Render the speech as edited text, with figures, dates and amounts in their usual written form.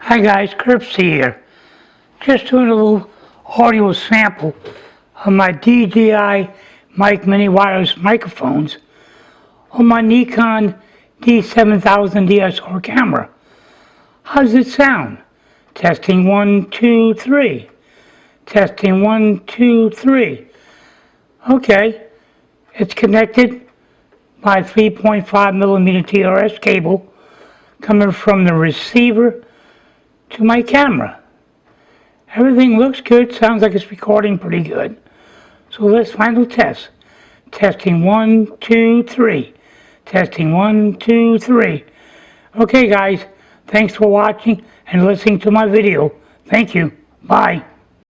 Hi guys, Kirpsy here. Just doing a little audio sample of my DJI mic mini wireless microphones on my Nikon D7000 DSLR camera. How does it sound? Testing 1, 2, 3. Testing 1, 2, 3. Okay, it's connected by a 3.5 millimeter TRS cable coming from the receiver to my camera. Everything looks good, sounds like it's recording pretty good. So let's final test. Testing 1, 2, 3. Testing 1, 2, 3. Okay guys, thanks for watching and listening to my video. Thank you. Bye.